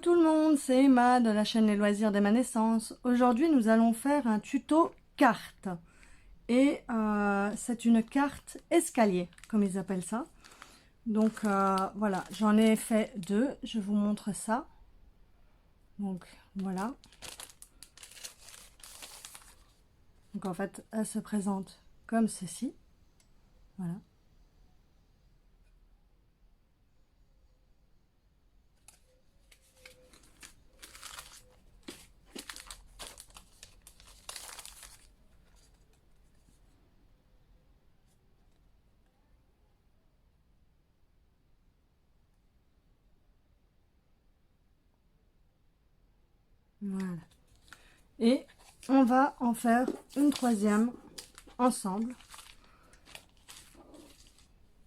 tout le monde, c'est Emma de la chaîne Les Loisirs d'Emma Naissance. Aujourd'hui, nous allons faire un tuto carte. Et c'est une carte escalier, comme ils appellent ça. Donc voilà, j'en ai fait deux. Je vous montre ça. Donc voilà. Donc en fait, elle se présente comme ceci. Voilà. Voilà. Et on va en faire une troisième ensemble.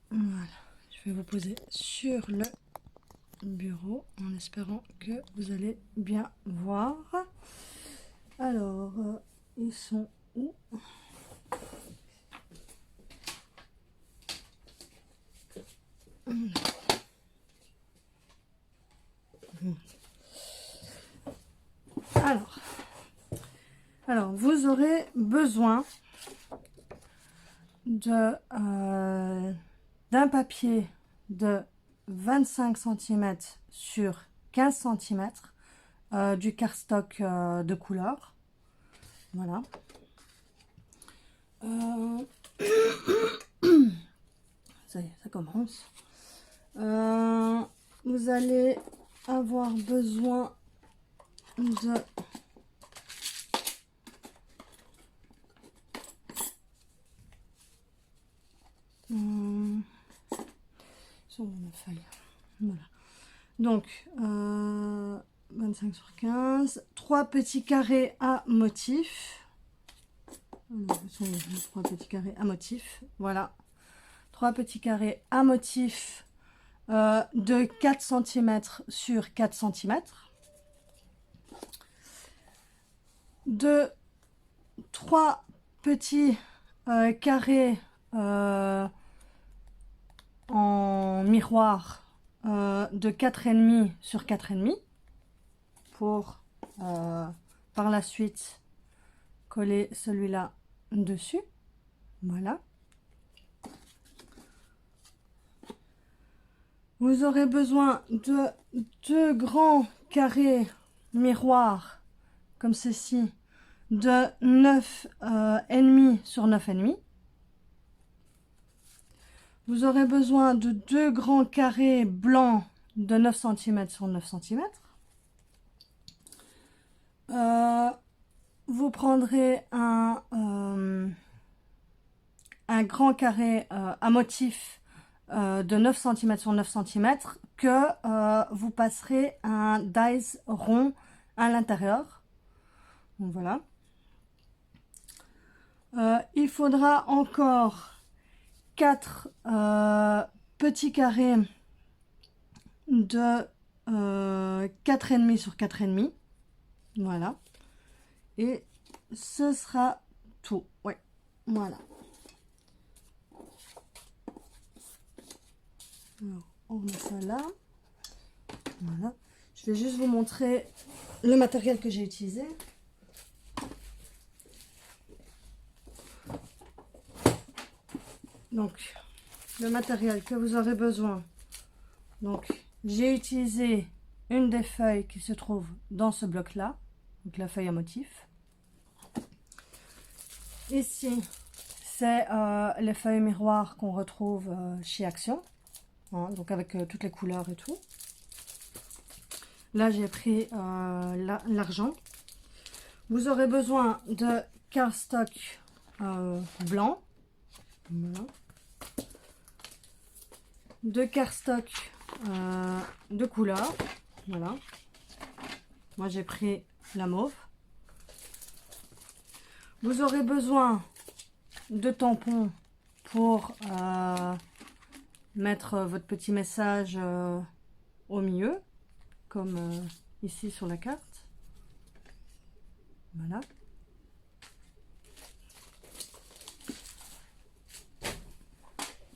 Voilà. Je vais vous poser sur le bureau en espérant que vous allez bien voir. Alors, ils sont où? Alors, vous aurez besoin de d'un papier de 25 cm sur 15 cm, du cardstock de couleur. Voilà. Ça y est, ça commence. Vous allez avoir besoin de sur ma feuille. Voilà. Donc 25 sur 15, 3 petits carrés à motif. Ce sont 3 petits carrés à motif. Voilà. 3 petits carrés à motif de 4 cm sur 4 cm. De 3 petits carrés en miroir de 4,5 sur 4,5 pour par la suite coller celui-là dessus. Voilà. Vous aurez besoin de 2 grands carrés miroirs comme ceci de 9,5 sur 9,5. Vous aurez besoin de 2 grands carrés blancs de 9 cm sur 9 cm. Vous prendrez un grand carré à motif de 9 cm sur 9 cm que vous passerez un dies rond à l'intérieur. Donc voilà. Il faudra encore 4 petits carrés de 4,5 sur 4,5. Voilà. Et ce sera tout. Ouais. Voilà. Alors, on met ça là. Voilà. Je vais juste vous montrer le matériel que j'ai utilisé. Donc, le matériel que vous aurez besoin. Donc, j'ai utilisé une des feuilles qui se trouve dans ce bloc-là. Donc, la feuille à motif. Ici, c'est les feuilles miroirs qu'on retrouve chez Action. Hein, donc, avec toutes les couleurs et tout. Là, j'ai pris l'argent. Vous aurez besoin de cardstock blanc. Voilà. De cardstock de couleur. Voilà. Moi, j'ai pris la mauve. Vous aurez besoin de tampons pour mettre votre petit message au milieu, comme ici sur la carte. Voilà.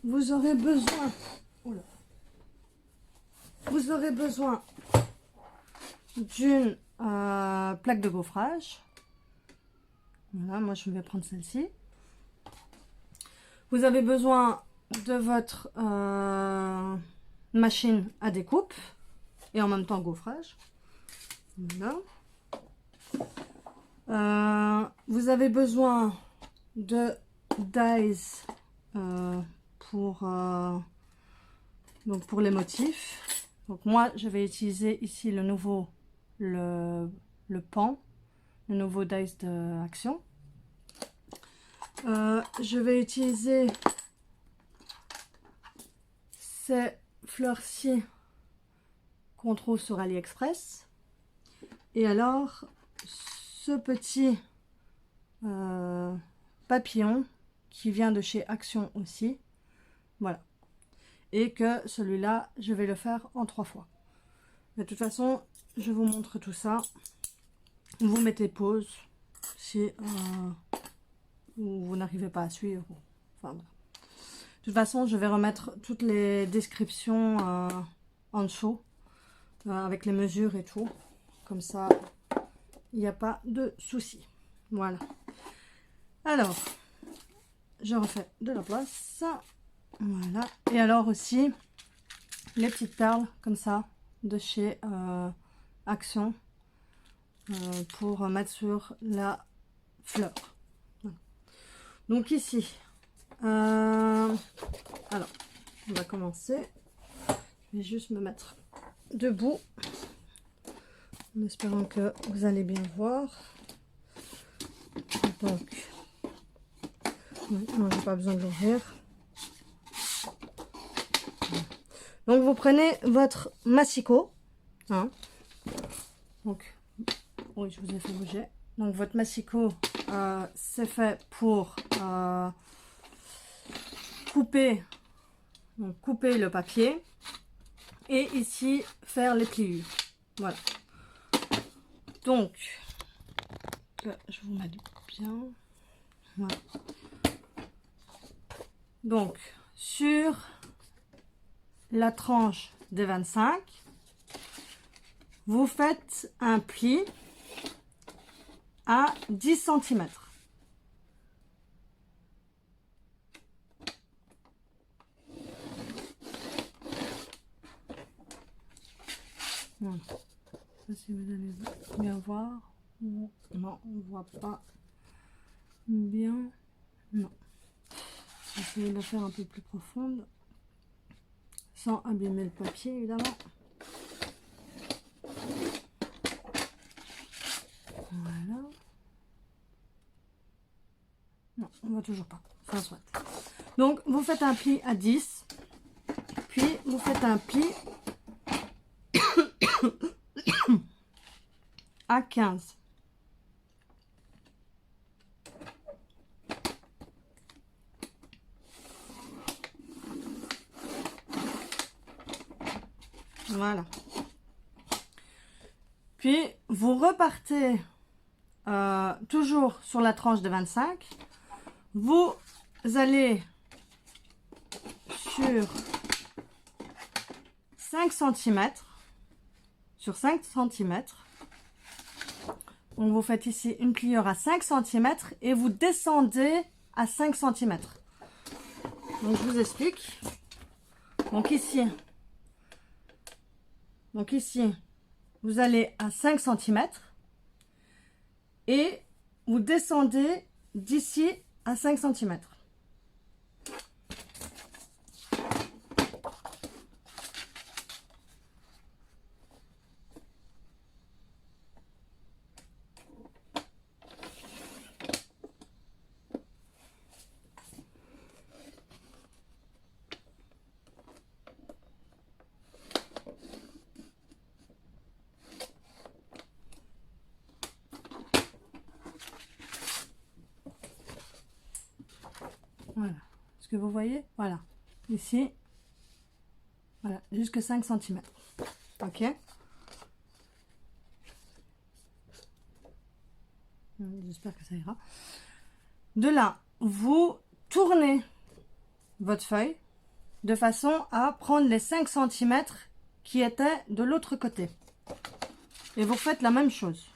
Vous aurez besoin, d'une plaque de gaufrage. Voilà, moi je vais prendre celle-ci. Vous avez besoin de votre machine à découpe et en même temps gaufrage. Voilà. Vous avez besoin de dies donc pour les motifs. Donc moi je vais utiliser ici le nouveau le pan, le nouveau dies de Action. Je vais utiliser ces fleurs-ci qu'on trouve sur AliExpress. Et alors, ce petit papillon qui vient de chez Action aussi. Voilà. Et que celui-là, je vais le faire en 3 fois. De toute façon, je vous montre tout ça. Vous mettez pause si vous n'arrivez pas à suivre. Enfin, voilà. De toute façon, je vais remettre toutes les descriptions en dessous avec les mesures et tout. Comme ça, il n'y a pas de souci. Voilà. Alors, je refais de la place. Voilà. Et alors aussi, les petites perles comme ça de chez Action pour mettre sur la fleur. Voilà. Donc ici, alors, on va commencer. Je vais juste me mettre debout en espérant que vous allez bien voir. Donc, non, j'ai pas besoin de l'ouvrir. Donc, vous prenez votre massicot. Hein. Donc, oui, je vous ai fait bouger. Donc, votre massicot, c'est fait pour couper le papier. Et ici, faire les pliures. Voilà. Donc, je vous mets bien. Voilà. Donc, sur la tranche de 25, vous faites un pli à 10 cm. Voilà. Je sais pas si vous allez bien voir. Non, on ne voit pas bien. Non. Je vais essayer de la faire un peu plus profonde. Sans abîmer le papier, évidemment. Voilà. Non, on ne voit toujours pas. Enfin, soit. Donc, vous faites un pli à 10. Puis, vous faites un pli à 15. Voilà. Puis, vous repartez toujours sur la tranche de 25. Vous allez sur 5 cm. Sur 5 cm. Donc, vous faites ici une pliure à 5 cm et vous descendez à 5 cm. Donc, je vous explique. Donc, ici, vous allez à 5 cm et vous descendez d'ici à 5 cm. Voilà. Est-ce que vous voyez? Voilà. Ici. Voilà. Jusque 5 cm. Ok. J'espère que ça ira. De là, vous tournez votre feuille de façon à prendre les 5 cm qui étaient de l'autre côté. Et vous faites la même chose.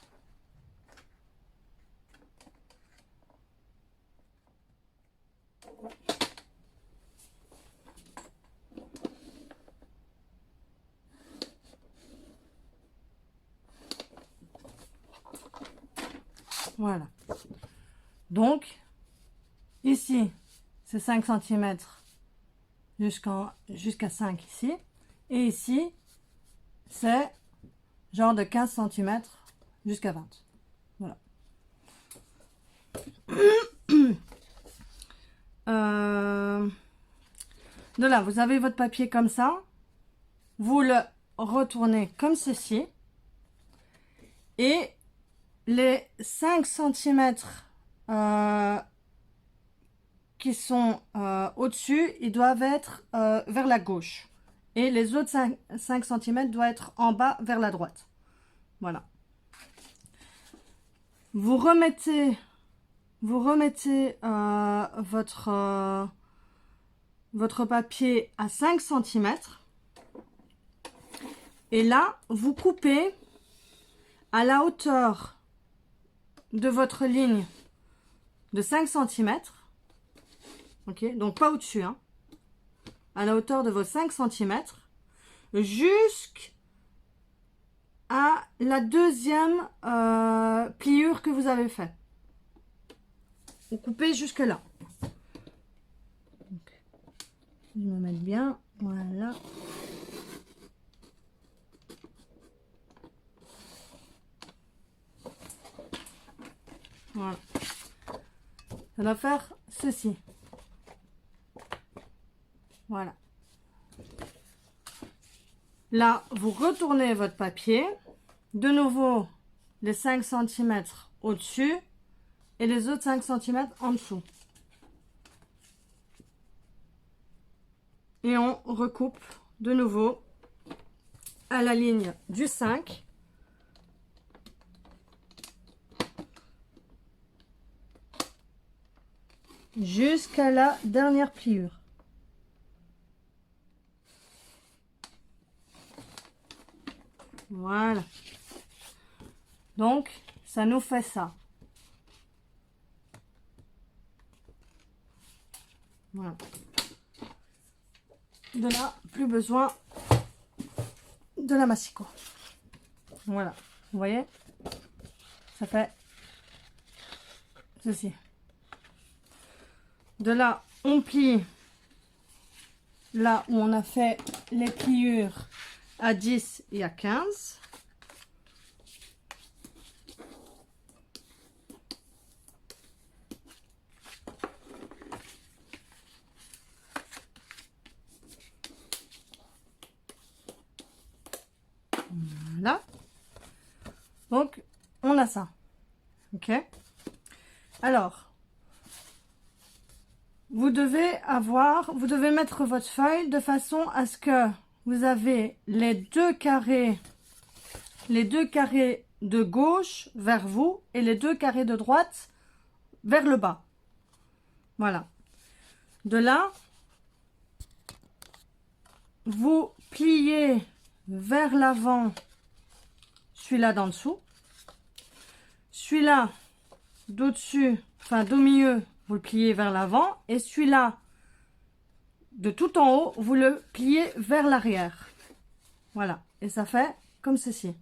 Voilà. Donc, ici, c'est 5 cm jusqu'à 5 ici. Et ici, c'est genre de 15 cm jusqu'à 20. Voilà. De là, vous avez votre papier comme ça. Vous le retournez comme ceci. Et les 5 cm qui sont au-dessus, ils doivent être vers la gauche. Et les autres 5 cm doivent être en bas vers la droite. Voilà. Vous remettez votre papier à 5 cm. Et là, vous coupez à la hauteur de votre ligne de 5 cm. Ok, donc pas au-dessus, hein. À la hauteur de vos 5 cm. Jusqu'à la deuxième pliure que vous avez fait. Vous coupez jusque là. Donc, je vais me mettre bien. Voilà. Voilà. Ça doit faire ceci. Voilà. Là, vous retournez votre papier. De nouveau, les 5 cm au-dessus et les autres 5 cm en dessous. Et on recoupe de nouveau à la ligne du 5. Jusqu'à la dernière pliure. Voilà. Donc, ça nous fait ça. Voilà. De là, plus besoin de la massicot. Voilà. Vous voyez? Ça fait ceci. De là, on plie là où on a fait les pliures à 10 et à 15. Voilà. Donc, on a ça. Ok. Alors, vous devez mettre votre feuille de façon à ce que vous avez les deux carrés de gauche vers vous et les deux carrés de droite vers le bas. Voilà. De là, vous pliez vers l'avant celui-là d'en dessous. Celui-là d'au-dessus, enfin d'au milieu, vous le pliez vers l'avant. Et celui-là de tout en haut, vous le pliez vers l'arrière. Voilà. Et ça fait comme ceci.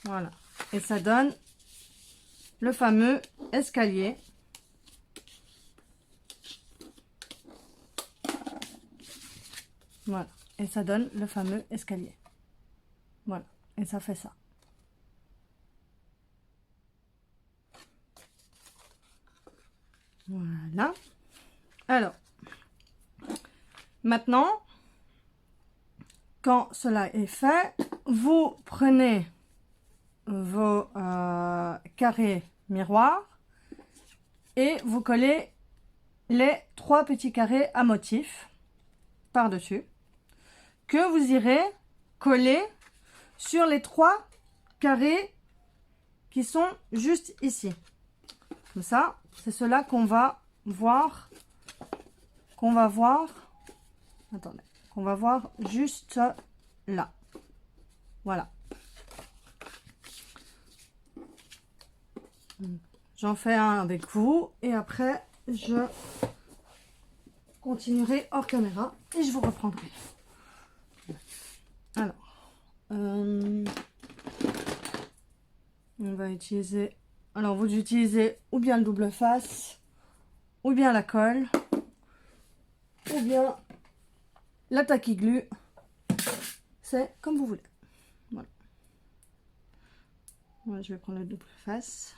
Voilà. Et ça donne le fameux escalier. Voilà. Et ça donne le fameux escalier. Voilà. Et ça fait ça. Voilà. Alors, maintenant, quand cela est fait, vous prenez vos carrés miroirs et vous collez les 3 petits carrés à motif par-dessus que vous irez coller sur les 3 carrés qui sont juste ici. Comme ça, c'est cela qu'on va voir. Attendez, qu'on va voir juste là. Voilà. J'en fais un avec vous et après je continuerai hors caméra et je vous reprendrai. Alors, on va utiliser, alors vous utilisez ou bien le double face, ou bien la colle, ou bien la tacky glue, c'est comme vous voulez. Voilà. Moi, je vais prendre le double face.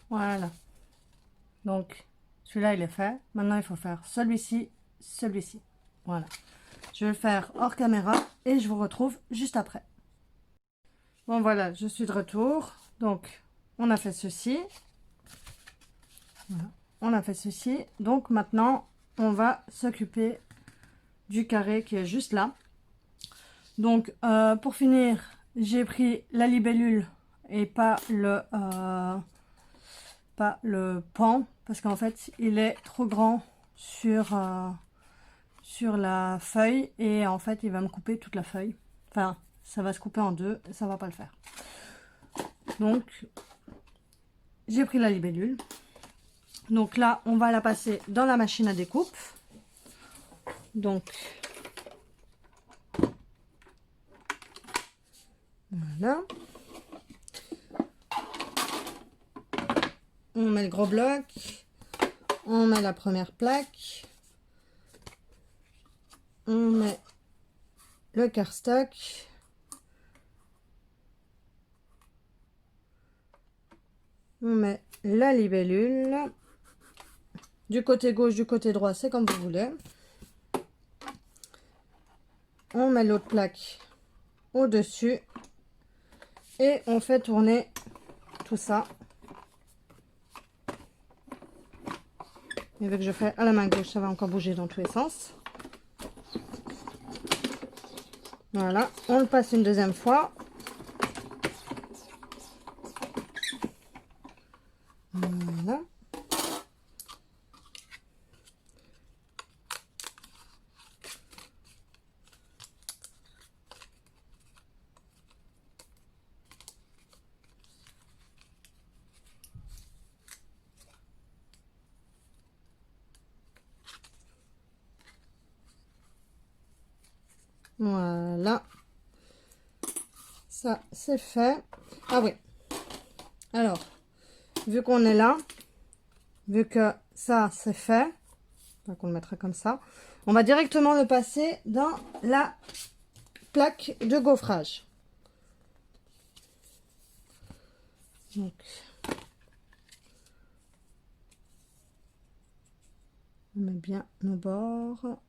Voilà. Donc, celui-là, il est fait. Maintenant, il faut faire celui-ci, celui-ci. Voilà. Je vais le faire hors caméra et je vous retrouve juste après. Bon, voilà, je suis de retour. Donc, on a fait ceci. Voilà. On a fait ceci. Donc, maintenant, on va s'occuper du carré qui est juste là. Donc, pour finir, j'ai pris la libellule et pas le pan parce qu'en fait il est trop grand sur la feuille et en fait il va me couper toute la feuille, enfin ça va se couper en deux et ça va pas le faire. Donc j'ai pris la libellule, donc là on va la passer dans la machine à découpe. Donc voilà, on met le gros bloc, on met la première plaque, on met le cardstock, on met la libellule, du côté gauche, du côté droit, c'est comme vous voulez. On met l'autre plaque au-dessus et on fait tourner tout ça. Et vu que je fais à la main gauche, ça va encore bouger dans tous les sens. Voilà, on le passe une deuxième fois. Voilà. Voilà. Ça, c'est fait. Ah oui. Alors, vu qu'on est là, vu que ça, c'est fait, donc on le mettra comme ça, on va directement le passer dans la plaque de gaufrage. Donc, on met bien nos bords.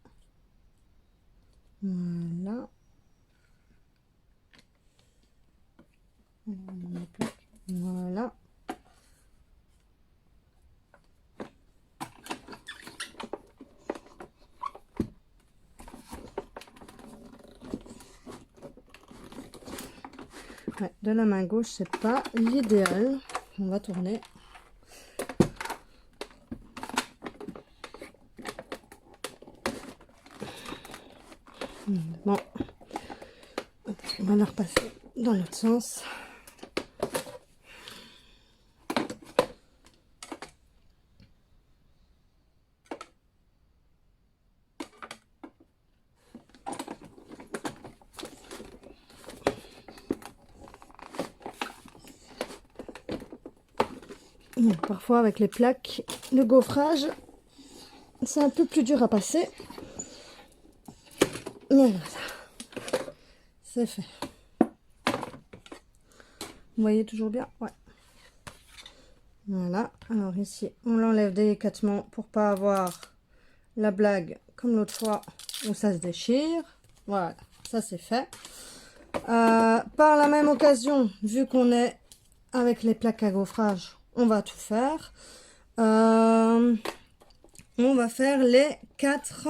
Voilà. Voilà. Ouais, de la main gauche, c'est pas l'idéal. On va tourner. Bon, on va la repasser dans l'autre sens. Parfois avec les plaques de gaufrage, c'est un peu plus dur à passer. Mais voilà, c'est fait. Vous voyez toujours bien? Ouais. Voilà, alors ici, on l'enlève délicatement pour pas avoir la blague comme l'autre fois où ça se déchire. Voilà, ça c'est fait. Par la même occasion, vu qu'on est avec les plaques à gaufrage, on va tout faire. On va faire les quatre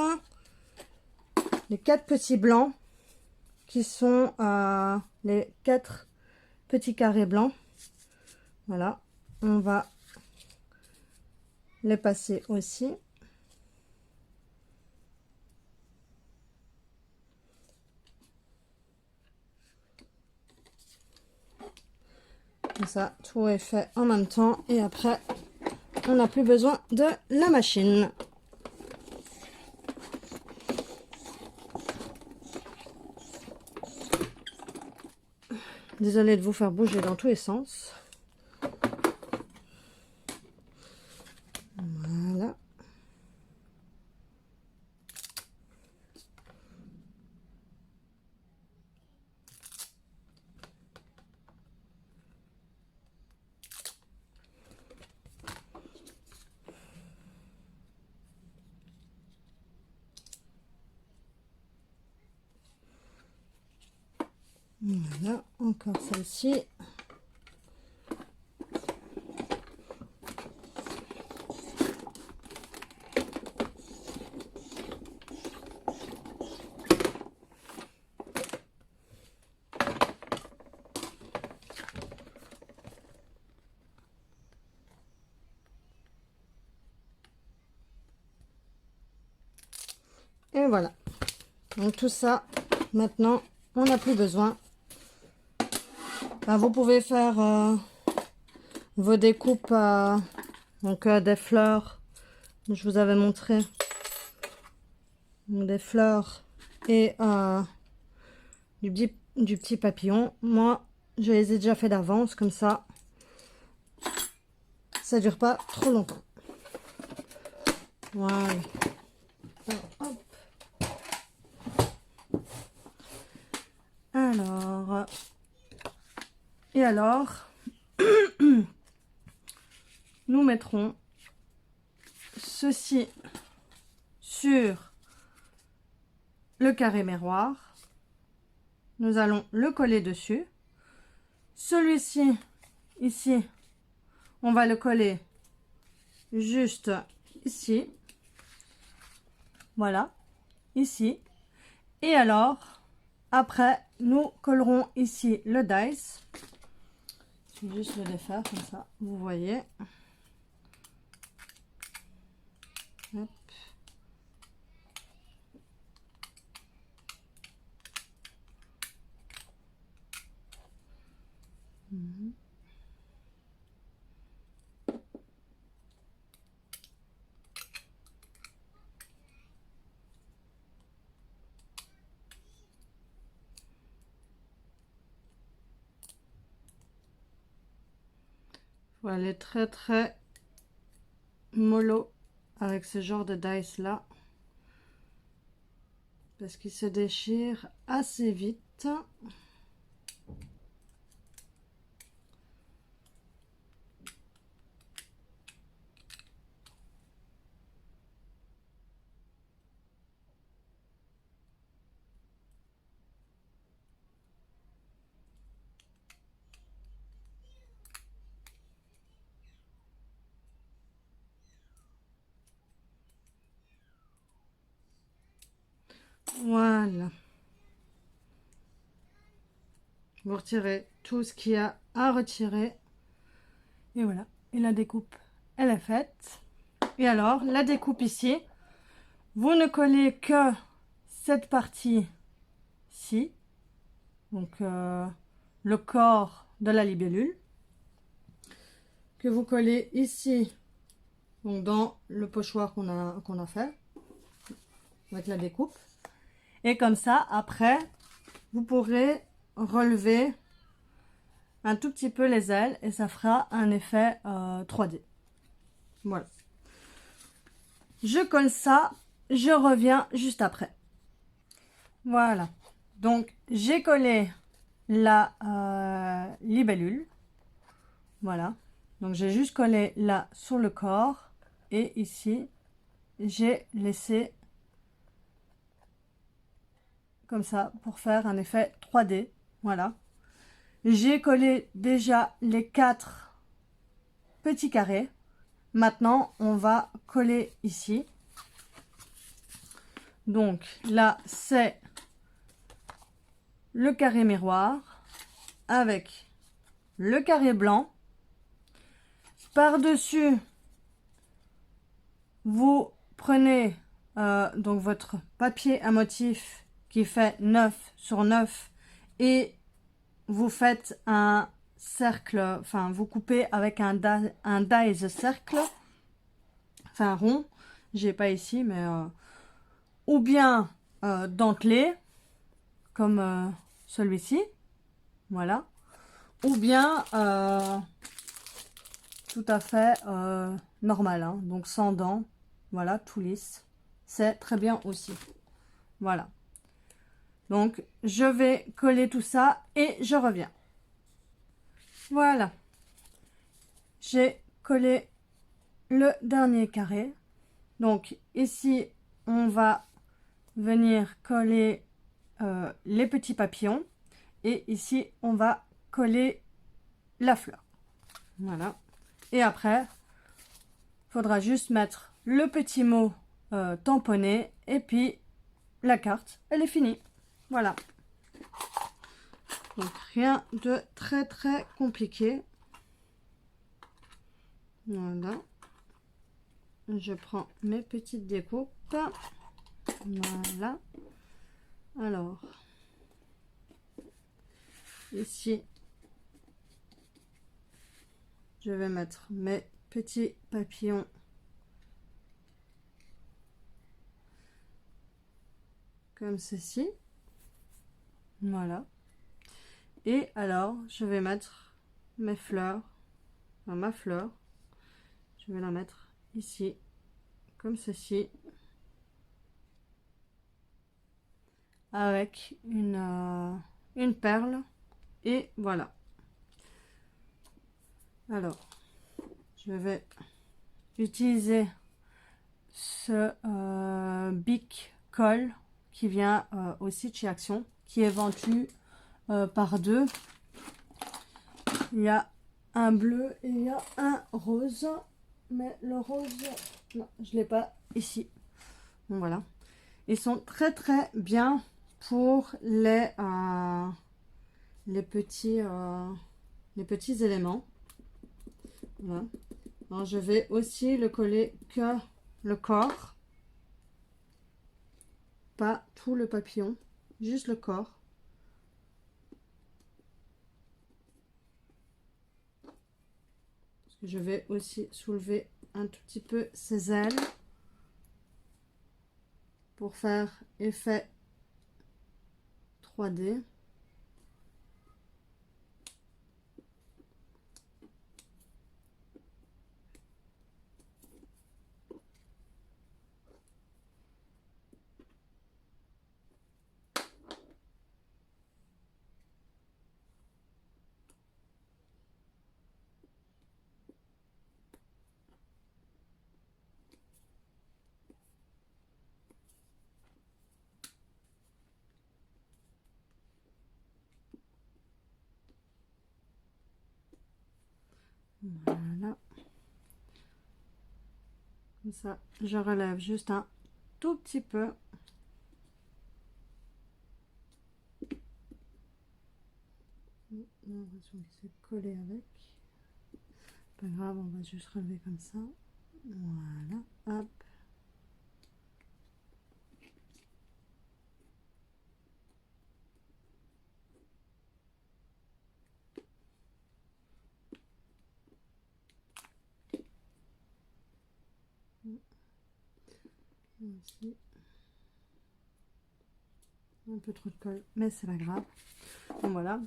petits blancs qui sont les 4 petits carrés blancs. Voilà, on va les passer aussi. Comme ça, tout est fait en même temps et après, on n'a plus besoin de la machine. Désolée de vous faire bouger dans tous les sens. Voilà. Voilà, encore celle-ci. Et voilà. Donc tout ça, maintenant, on n'a plus besoin. Ben, vous pouvez faire vos découpes donc des fleurs. Je vous avais montré donc, des fleurs et du petit papillon. Moi, je les ai déjà fait d'avance comme ça. Ça dure pas trop longtemps. Voilà. Alors, hop. Alors, et alors, nous mettrons ceci sur le carré miroir. Nous allons le coller dessus. Celui-ci, ici, on va le coller juste ici. Voilà, ici. Et alors, après, nous collerons ici le dice. Je vais juste le défaire comme ça, vous voyez. Hop. Faut aller très très mollo avec ce genre de dice là, parce qu'il se déchire assez vite. Voilà. Vous retirez tout ce qu'il y a à retirer. Et voilà. Et la découpe, elle est faite. Et alors, la découpe ici, vous ne collez que cette partie-ci. Donc, le corps de la libellule. Que vous collez ici, donc dans le pochoir qu'on a fait. Avec la découpe. Et comme ça, après, vous pourrez relever un tout petit peu les ailes et ça fera un effet 3D. Voilà. Je colle ça, je reviens juste après. Voilà. Donc, j'ai collé la libellule. Voilà. Donc, j'ai juste collé là sur le corps. Et ici, j'ai laissé comme ça pour faire un effet 3D. Voilà. J'ai collé déjà les 4 petits carrés. Maintenant, on va coller ici. Donc là, c'est le carré miroir avec le carré blanc. Par-dessus, vous prenez donc votre papier à motif qui fait 9 sur 9 et vous faites un cercle, enfin vous coupez avec un dies cercle, enfin rond, j'ai pas ici, mais ou bien dentelé, comme celui-ci, voilà, ou bien tout à fait normal, hein, donc sans dents, voilà, tout lisse, c'est très bien aussi, voilà. Donc, je vais coller tout ça et je reviens. Voilà. J'ai collé le dernier carré. Donc, ici, on va venir coller les petits papillons. Et ici, on va coller la fleur. Voilà. Et après, il faudra juste mettre le petit mot tamponné. Et puis, la carte, elle est finie. Voilà. Donc rien de très compliqué. Voilà. Je prends mes petites découpes. Voilà. Alors, ici, je vais mettre mes petits papillons comme ceci. Voilà. Et alors, je vais mettre mes fleurs, enfin, ma fleur. Je vais la mettre ici, comme ceci. Avec une perle. Et voilà. Alors, je vais utiliser ce Bic Colle qui vient aussi de chez Action, qui est vendu par 2. Il y a un bleu et il y a un rose, mais le rose, non, je l'ai pas ici. Donc voilà, ils sont très bien pour les petits éléments. Voilà. Alors je vais aussi le coller que le corps, pas tout le papillon, juste le corps. Parce que je vais aussi soulever un tout petit peu ses ailes pour faire effet 3D. Voilà. Comme ça, je relève juste un tout petit peu. J'ai l'impression qu'il s'est collé avec. Pas grave, on va juste relever comme ça. Voilà, hop. Ici. Un peu trop de colle, mais c'est pas grave. Donc voilà,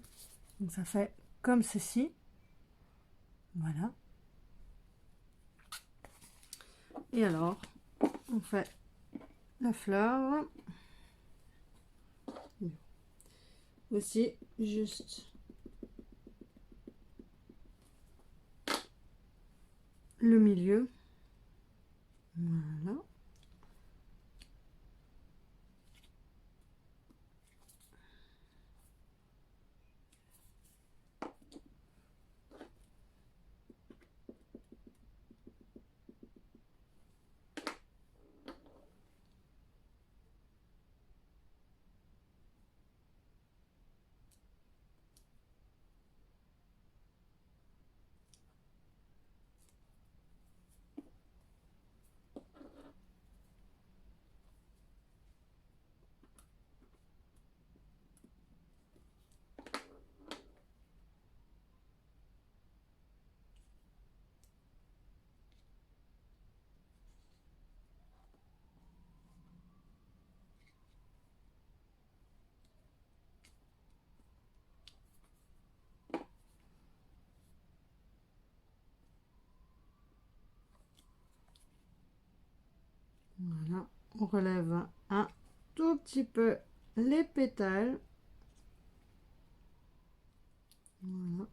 donc ça fait comme ceci. Voilà. Et alors, on fait la fleur. Aussi, juste le milieu. Voilà. Voilà, on relève un tout petit peu les pétales. Voilà.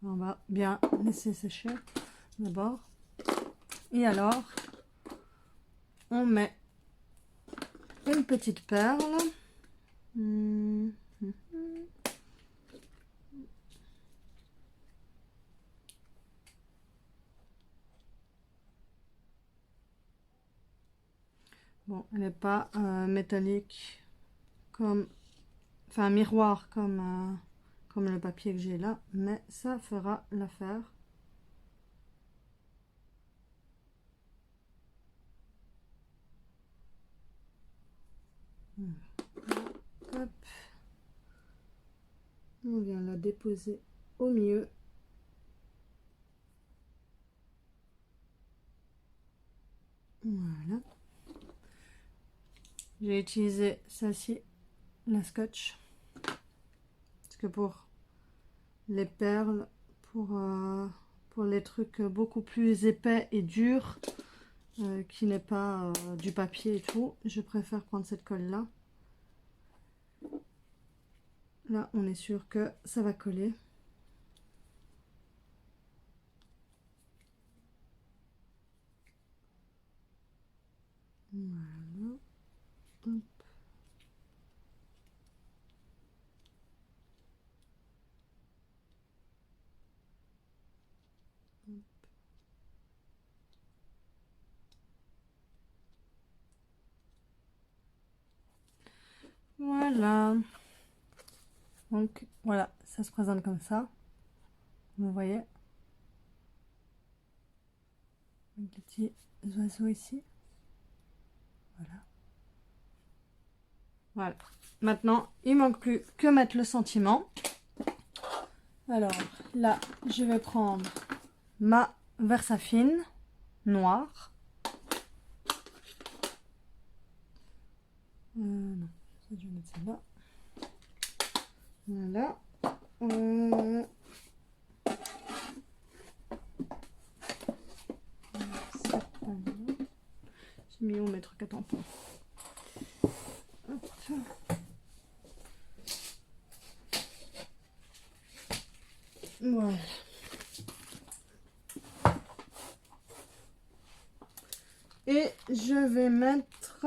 On va bien laisser sécher d'abord. Et alors, on met une petite perle. Bon, elle n'est pas métallique comme, enfin miroir comme le papier que j'ai là, mais ça fera l'affaire. Hop. On vient la déposer au milieu. Voilà. J'ai utilisé celle-ci, la scotch. Parce que pour les perles, pour les trucs beaucoup plus épais et durs, qui n'est pas du papier et tout, je préfère prendre cette colle-là. Là, on est sûr que ça va coller. Voilà. Hop. Voilà. Donc, voilà, ça se présente comme ça. Vous voyez. Avec des petits oiseaux ici. Voilà. Voilà. Maintenant, il manque plus que mettre le sentiment. Alors, là, je vais prendre ma Versafine noire. Non, je vais mettre celle-là. Voilà. J'ai mis où mettre 4 tampons. Hop. Voilà. Et je vais mettre...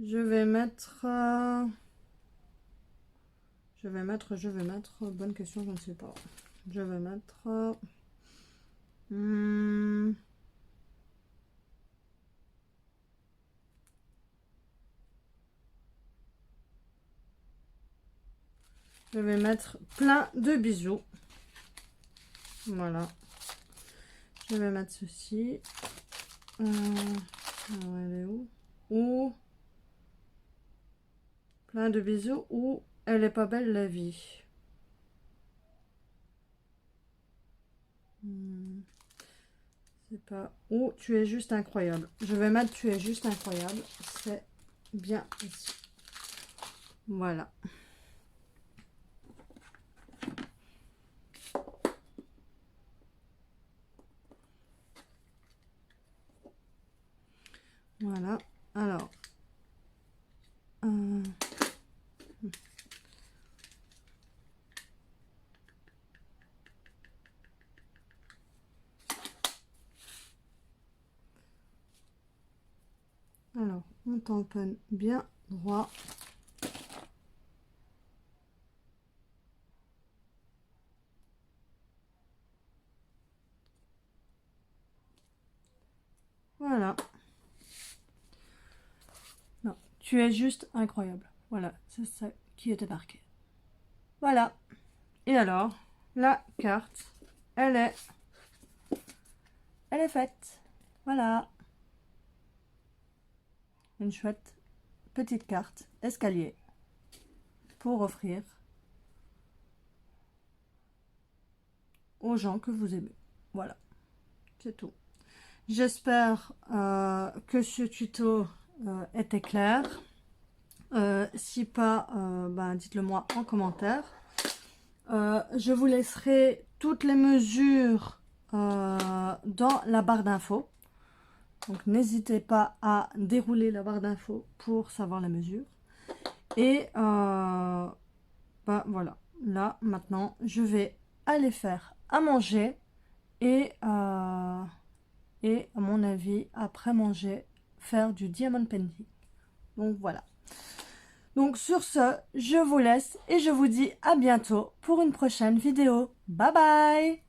Je vais mettre... bonne question, je ne sais pas. Je vais mettre... je vais mettre plein de bijoux. Voilà. Je vais mettre ceci. Alors, elle est où? Ou plein de bijoux ou elle est pas belle la vie. C'est pas où tu es juste incroyable. Je vais mettre tu es juste incroyable. C'est bien ici. Voilà. Voilà. Alors. Alors, on tamponne bien droit. Voilà. Non, tu es juste incroyable. Voilà, c'est ça qui était marqué. Voilà. Et alors, la carte, elle est faite. Voilà. Une chouette petite carte escalier pour offrir aux gens que vous aimez. Voilà, c'est tout. J'espère que ce tuto était clair. Si pas, ben, dites-le moi en commentaire. Je vous laisserai toutes les mesures dans la barre d'infos. Donc n'hésitez pas à dérouler la barre d'infos pour savoir la mesure. Et ben voilà, là maintenant je vais aller faire à manger et à mon avis après manger faire du diamond painting. Donc voilà. Donc sur ce, je vous laisse et je vous dis à bientôt pour une prochaine vidéo. Bye bye!